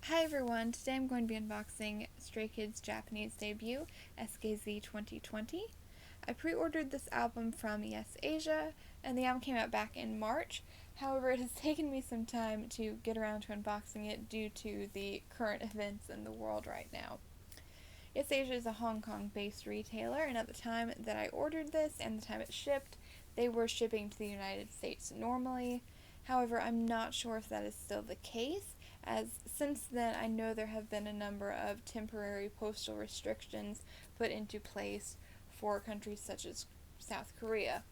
Hi everyone, today I'm going to be unboxing Stray Kids' Japanese debut, SKZ2020. I pre-ordered this album from Yes Asia, and the album came out back in March. However, it has taken me some time to get around to unboxing it due to the current events in the world right now. Yes Asia is a Hong Kong-based retailer, and at the time that I ordered this and the time it shipped, they were shipping to the United States normally. However, I'm not sure if that is still the case, as since then I know there have been a number of temporary postal restrictions put into place for countries such as South Korea.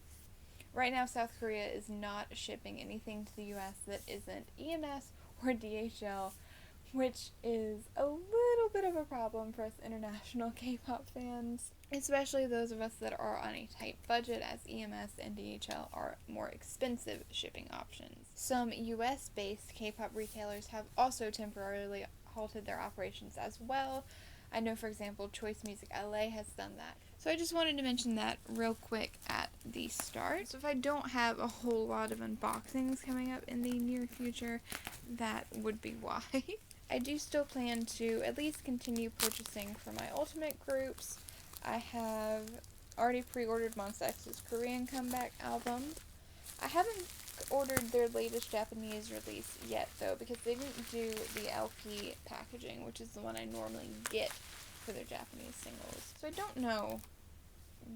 Right now, South Korea is not shipping anything to the US that isn't EMS or DHL, which is a little bit of a problem for us international K-pop fans, especially those of us that are on a tight budget, as EMS and DHL are more expensive shipping options. Some US-based K-pop retailers have also temporarily halted their operations as well. I know, for example, Choice Music LA has done that. So I just wanted to mention that real quick at the start. So if I don't have a whole lot of unboxings coming up in the near future, that would be why. I do still plan to at least continue purchasing for my Ultimate groups. I have already pre-ordered Monsta X's Korean Comeback album. I haven't ordered their latest Japanese release yet, though, because they didn't do the LP packaging, which is the one I normally get for their Japanese singles. So I don't know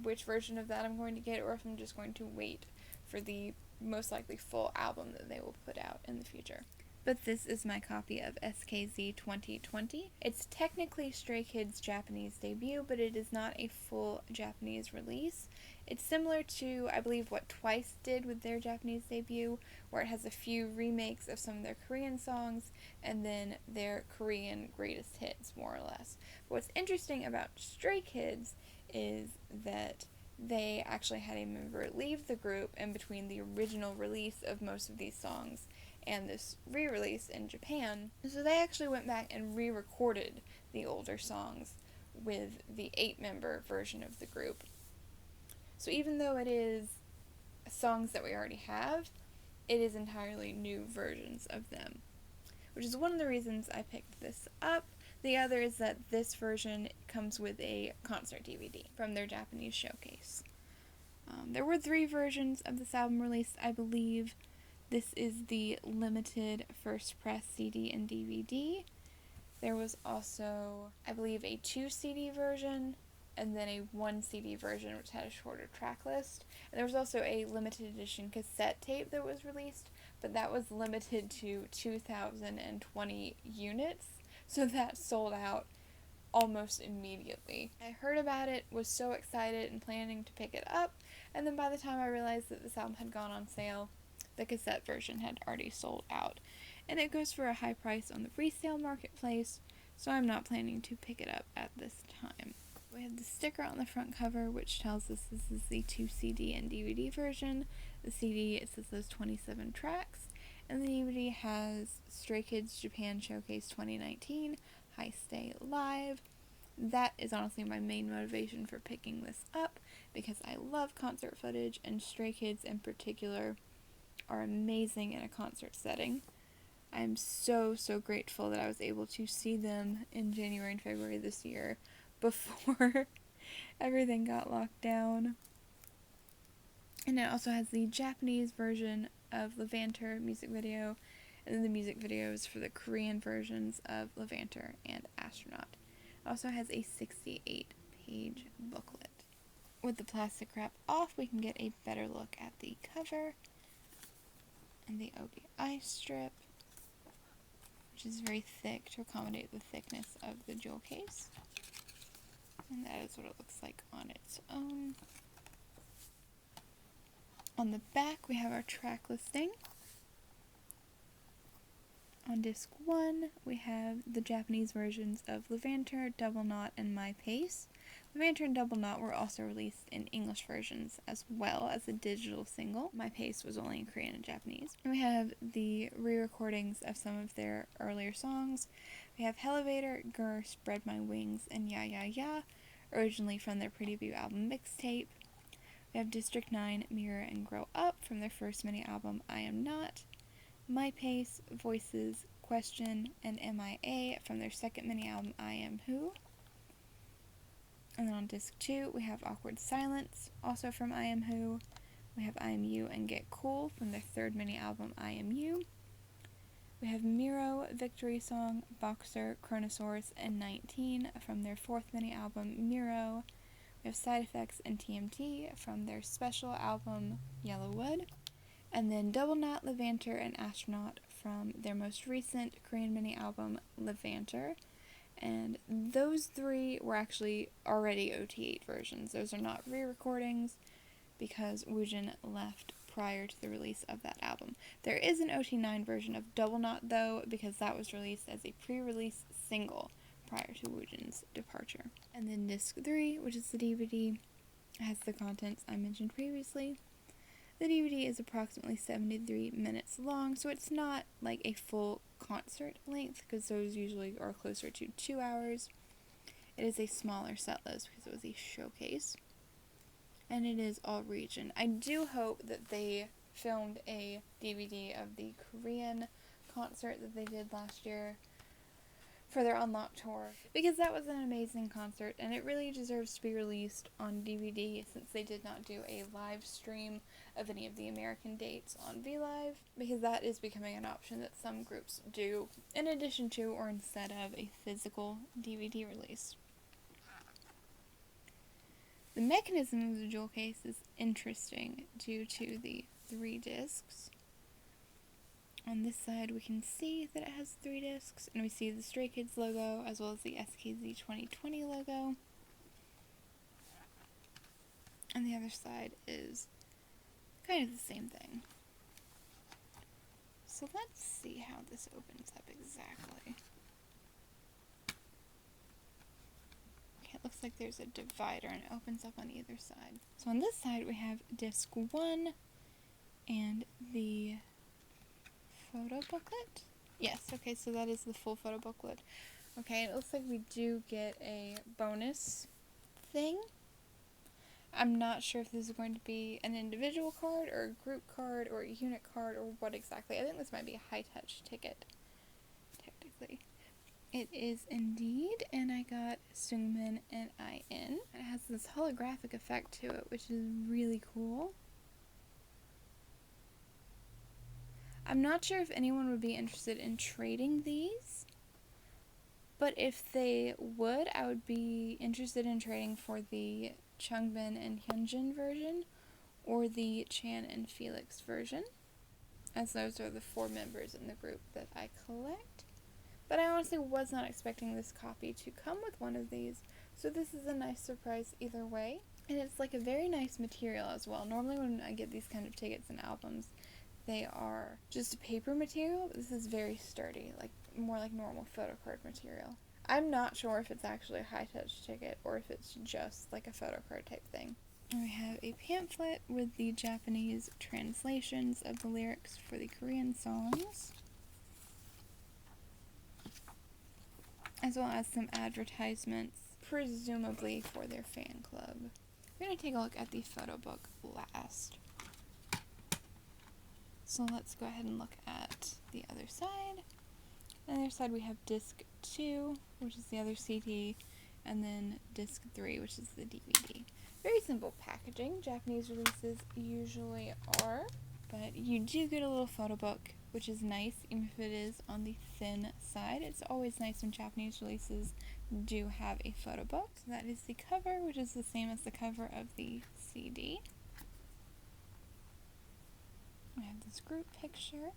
which version of that I'm going to get, or if I'm just going to wait for the most likely full album that they will put out in the future. But this is my copy of SKZ2020. It's technically Stray Kids' Japanese debut, but it is not a full Japanese release. It's similar to, I believe, what Twice did with their Japanese debut, where it has a few remakes of some of their Korean songs, and then their Korean greatest hits, more or less. But what's interesting about Stray Kids is that they actually had a member leave the group in between the original release of most of these songs and this re-release in Japan. So they actually went back and re-recorded the older songs with the 8-member version of the group. So even though it is songs that we already have, it is entirely new versions of them, which is one of the reasons I picked this up. The other is that this version comes with a concert DVD from their Japanese showcase. There were 3 versions of this album released, I believe. This is the limited first press CD and DVD. There was also, I believe, a 2 CD version, and then a 1 CD version which had a shorter track list. And there was also a limited edition cassette tape that was released, but that was limited to 2,020 units, so that sold out almost immediately. I heard about it, was so excited and planning to pick it up, and then by the time I realized that this album had gone on sale, the cassette version had already sold out. And it goes for a high price on the resale marketplace, so I'm not planning to pick it up at this time. We have the sticker on the front cover, which tells us this is the 2 CD and DVD version. The CD, it says there's 27 tracks, and the DVD has Stray Kids Japan Showcase 2019, High Stay Live. That is honestly my main motivation for picking this up, because I love concert footage, and Stray Kids in particular are amazing in a concert setting. I am so grateful that I was able to see them in January and February this year before everything got locked down. And it also has the Japanese version of Levanter music video, and then the music videos for the Korean versions of Levanter and Astronaut. It also has a 68-page booklet. With the plastic wrap off, we can get a better look at the cover and the OBI strip, which is very thick to accommodate the thickness of the jewel case. And that is what it looks like on its own. On the back, we have our track listing. On disc 1, we have the Japanese versions of Levanter, Double Knot, and My Pace. Levanter and Double Knot were also released in English versions as well as a digital single. My Pace was only in Korean and Japanese. And we have the re-recordings of some of their earlier songs. We have Elevator, Grr, Spread My Wings, and Ya Ya Ya, originally from their pre-debut album Mixtape. We have District 9, Mirror, and Grow Up from their first mini album I Am Not. My Pace, Voices, Question, and MIA from their second mini-album, I Am Who. And then on disc 2, we have Awkward Silence, also from I Am Who. We have I Am You and Get Cool from their third mini-album, I Am You. We have Miro, Victory Song, Boxer, Chronosaurus, and 19 from their fourth mini-album, Miro. We have Side Effects and TMT from their special album, Yellowwood. And then Double Knot, Levanter, and Astronaut from their most recent Korean mini-album, Levanter. And those three were actually already OT8 versions. Those are not re-recordings because Woojin left prior to the release of that album. There is an OT9 version of Double Knot, though, because that was released as a pre-release single prior to Woojin's departure. And then disc 3, which is the DVD, has the contents I mentioned previously. The DVD is approximately 73 minutes long, so it's not like a full concert length, because those usually are closer to 2 hours. It is a smaller set list because it was a showcase. And it is all region. I do hope that they filmed a DVD of the Korean concert that they did last year for their Unlock tour, because that was an amazing concert and it really deserves to be released on DVD since they did not do a live stream of any of the American dates on VLive, because that is becoming an option that some groups do in addition to or instead of a physical DVD release. The mechanism of the jewel case is interesting due to the 3 discs. On this side we can see that it has 3 discs, and we see the Stray Kids logo as well as the SKZ2020 logo. And the other side is kind of the same thing. So let's see how this opens up exactly. It looks like there's a divider and it opens up on either side. So on this side we have disc 1 and the photo booklet. Yes, okay, so that is the full photo booklet. Okay, and it looks like we do get a bonus thing. I'm not sure if this is going to be an individual card or a group card or a unit card or what exactly. I think this might be a high-touch ticket, technically. It is indeed, and I got Sungmin and IN. It has this holographic effect to it, which is really cool. I'm not sure if anyone would be interested in trading these, but if they would, I would be interested in trading for the Changbin and Hyunjin version or the Chan and Felix version, as those are the 4 members in the group that I collect. But I honestly was not expecting this copy to come with one of these, so this is a nice surprise either way. And it's like a very nice material as well. Normally when I get these kind of tickets and albums, they are just paper material, but this is very sturdy, like more like normal photo card material. I'm not sure if it's actually a high-touch ticket or if it's just like a photo card type thing. And we have a pamphlet with the Japanese translations of the lyrics for the Korean songs, as well as some advertisements, presumably for their fan club. We're going to take a look at the photo book last. So let's go ahead and look at the other side. On the other side we have disc 2, which is the other CD, and then disc 3, which is the DVD. Very simple packaging. Japanese releases usually are, but you do get a little photo book, which is nice, even if it is on the thin side. It's always nice when Japanese releases do have a photo book. So that is the cover, which is the same as the cover of the CD. We have this group picture.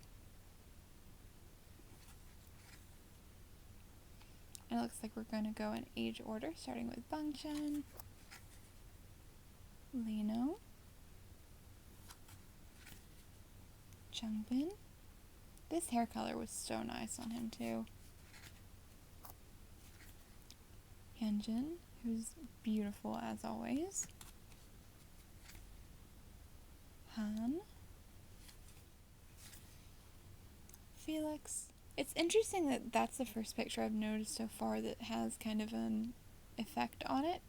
And it looks like we're going to go in age order, starting with Bangchan, Lino, Changbin. This hair color was so nice on him too. Hyunjin, who's beautiful as always. Han. Felix. It's interesting that that's the first picture I've noticed so far that has kind of an effect on it.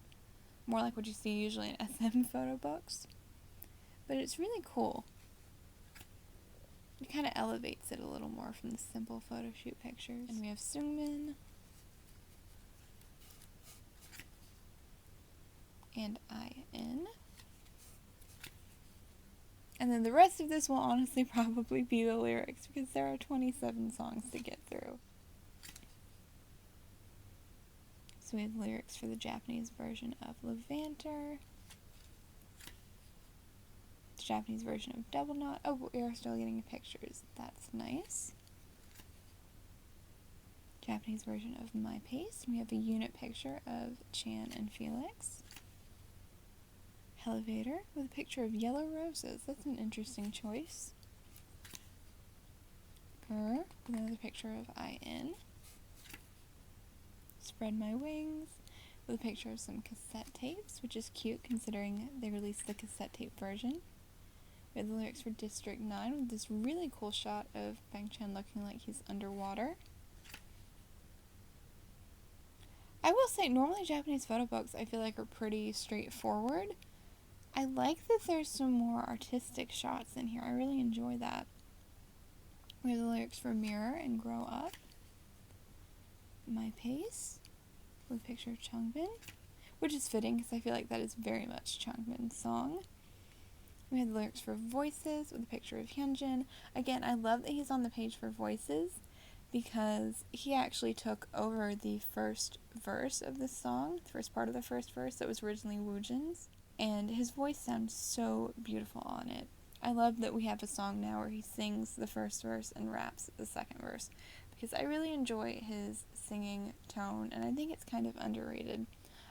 More like what you see usually in SM photo books. But it's really cool. It kind of elevates it a little more from the simple photo shoot pictures. And we have Seungmin and IN. And then the rest of this will honestly probably be the lyrics because there are 27 songs to get through. So we have lyrics for the Japanese version of Levanter, the Japanese version of Double Knot. Oh, we are still getting pictures. That's nice. Japanese version of My Pace. We have a unit picture of Chan and Felix. Elevator with a picture of yellow roses. That's an interesting choice. Grr with another picture of IN. Spread My Wings with a picture of some cassette tapes, which is cute considering they released the cassette tape version. We have the lyrics for District 9 with this really cool shot of Bang Chan looking like he's underwater. I will say, normally Japanese photo books I feel like are pretty straightforward. I like that there's some more artistic shots in here. I really enjoy that. We have the lyrics for Mirror and Grow Up. My Pace with a picture of Changbin, which is fitting because I feel like that is very much Changbin's song. We have the lyrics for Voices with a picture of Hyunjin. Again, I love that he's on the page for Voices because he actually took over the first verse of this song, the first part of the first verse that was originally Woojin's, and his voice sounds so beautiful on it. I love that we have a song now where he sings the first verse and raps the second verse because I really enjoy his singing tone and I think it's kind of underrated.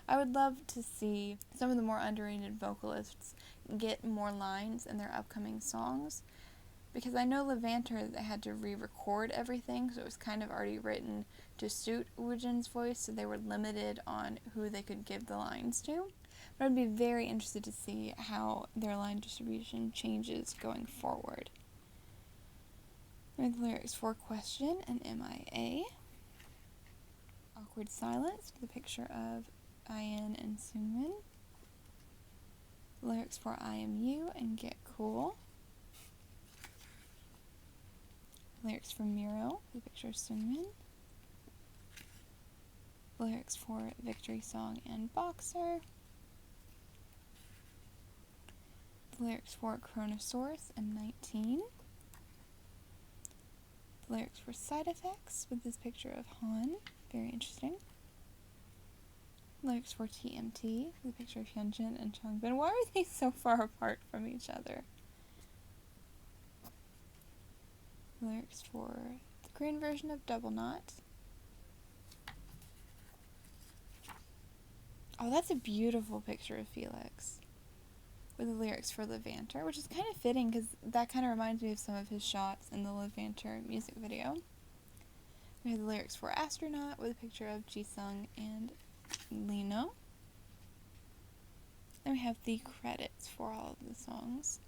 I would love to see some of the more underrated vocalists get more lines in their upcoming songs because I know Levanter, they had to re-record everything, so it was kind of already written to suit Woojin's voice, so they were limited on who they could give the lines to. But I'd be very interested to see how their line distribution changes going forward. With the lyrics for Question and MIA. Awkward Silence with a picture of IN and Seungmin. Lyrics for I Am You and Get Cool. Lyrics for Miro with a picture of Seungmin. Lyrics for Victory Song and Boxer. The lyrics for Chronosaurus and 19. The lyrics for Side Effects with this picture of Han. Very interesting. Lyrics for TMT with a picture of Hyunjin and Changbin. Why are they so far apart from each other? Lyrics for the Korean version of Double Knot. Oh, that's a beautiful picture of Felix. With the lyrics for Levanter, which is kind of fitting because that kind of reminds me of some of his shots in the Levanter music video. We have the lyrics for Astronaut with a picture of Jisung and Lino. Then we have the credits for all of the songs.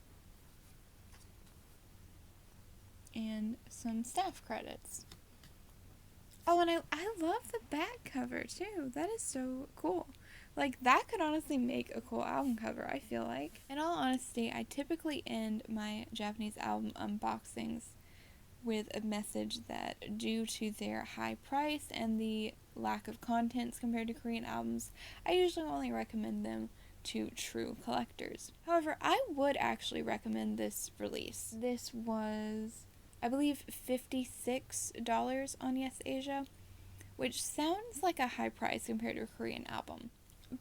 And some staff credits. Oh, and I love the back cover too. That is so cool. Like, that could honestly make a cool album cover, I feel like. In all honesty, I typically end my Japanese album unboxings with a message that due to their high price and the lack of contents compared to Korean albums, I usually only recommend them to true collectors. However, I would actually recommend this release. This was, I believe, $56 on Yes Asia, which sounds like a high price compared to a Korean album.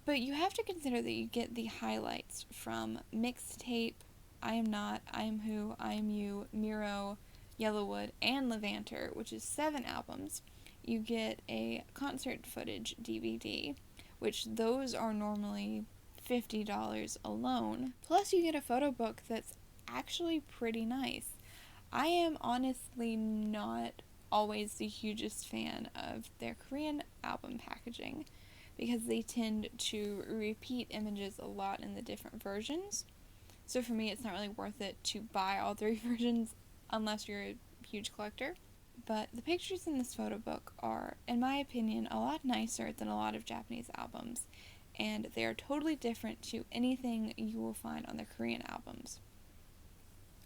But you have to consider that you get the highlights from Mixtape, I Am Not, I Am Who, I Am You, Miro, Yellowwood, and Levanter, which is 7 albums. You get a concert footage DVD, which those are normally $50 alone. Plus you get a photo book that's actually pretty nice. I am honestly not always the hugest fan of their Korean album packaging, because they tend to repeat images a lot in the different versions. So for me, it's not really worth it to buy all 3 versions unless you're a huge collector. But the pictures in this photo book are, in my opinion, a lot nicer than a lot of Japanese albums, and they are totally different to anything you will find on the Korean albums.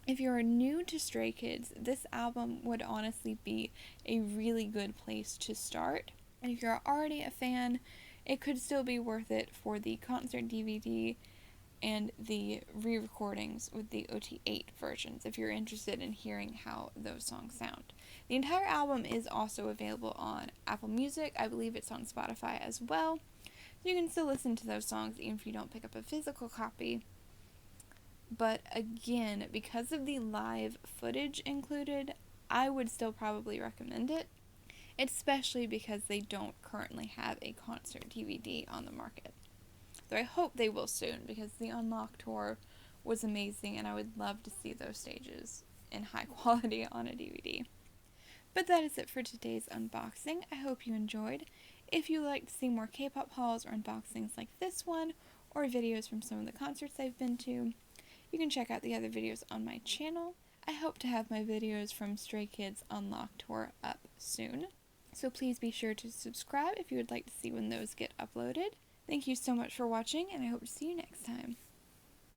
If you're new to Stray Kids, this album would honestly be a really good place to start. And if you're already a fan, it could still be worth it for the concert DVD and the re-recordings with the OT8 versions if you're interested in hearing how those songs sound. The entire album is also available on Apple Music. I believe it's on Spotify as well. So you can still listen to those songs even if you don't pick up a physical copy. But again, because of the live footage included, I would still probably recommend it, especially because they don't currently have a concert DVD on the market. Though I hope they will soon, because the Unlock tour was amazing and I would love to see those stages in high quality on a DVD. But that is it for today's unboxing. I hope you enjoyed. If you'd like to see more K-pop hauls or unboxings like this one, or videos from some of the concerts I've been to, you can check out the other videos on my channel. I hope to have my videos from Stray Kids Unlock tour up soon. So please be sure to subscribe if you would like to see when those get uploaded. Thank you so much for watching, and I hope to see you next time.